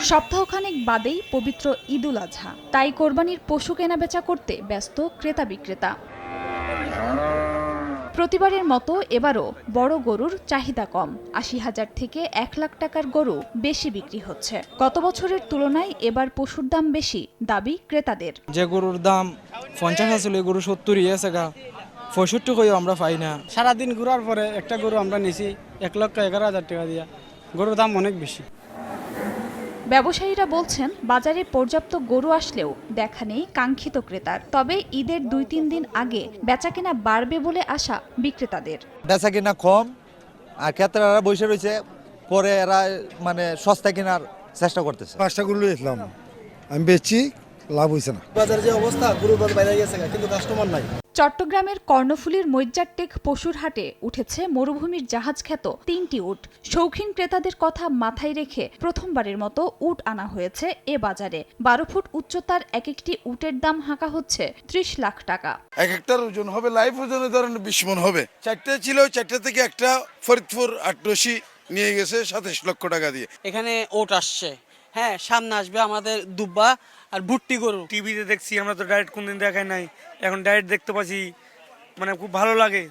সপ্তাহখানেক বাদেই পবিত্র ঈদুল আজহা, তাই কোরবানির পশু কেনাবেচা করতে ব্যস্ত ক্রেতা বিক্রেতা। প্রতিবারের মতো এবারও বড় গরুর চাহিদা কম, ৮০,০০০ থেকে ১ লাখ টাকার গরু বেশি বিক্রি হচ্ছে। গত বছরের তুলনায় এবার পশুর দাম বেশি, দাবি ক্রেতাদের। যে গরুর দাম ৫০ আসলে গরু ৭০ আছে গা, ৬৫ কইও আমরা পাই না। সারাদিন ঘোরার পরে একটা গরু আমরা নিছি ১,১১,০০০ টাকা দিয়া, গরুর দাম অনেক বেশি। ব্যবসায়ীরা বলছেন, বাজারে পর্যাপ্ত গরু আসলেও দেখা নেই কাঙ্ক্ষিত ক্রেতার। তবে ঈদের ২-৩ দিন আগে বেচাকেনা বাড়বে বলে আশা বিক্রেতাদের। বেচা কিনা কম, আর ক্রেতারা বসে রয়েছে, পরে এরা মানে সস্তা কেনার চেষ্টা করতেছে। ৫টা গরু ইসলাম আমি বেচছি, লাভ হয়েছে না। বাজারে যে অবস্থা, গরু বাইরে গেছে কিন্তু কাস্টমার নাই। চট্টগ্রামের কর্ণফুলীর মৈজারটেক পশুর হাটে উঠেছে মরুভূমির জাহাজ খ্যাত ৩টি উট। শৌখিন ক্রেতাদের কথা মাথায় রেখে প্রথমবারের মতো উট আনা হয়েছে এ বাজারে। ১২ ফুট উচ্চতার এক একটি উটের দাম হাঁকা হচ্ছে ৩০ লাখ টাকা। এক একটার ওজন হবে, লাইফ ওজনে ধরেন ২০ মণ হবে। ৪টে ছিল, ৪টে থেকে একটা ফরিদপুর আটরশি নিয়ে গেছে ২৭ লক্ষ টাকা দিয়ে। এখানে ওট আসছে, হ্যাঁ, সামনে আসবে আমাদের দুব্বা আর ভুট্টি গরু। টিভিতে দেখছি, আমরা তো ডাইরেক্ট কোনদিন দেখাই নাই, এখন ডাইরেক্ট দেখতে পাচ্ছি, মানে খুব ভালো লাগে।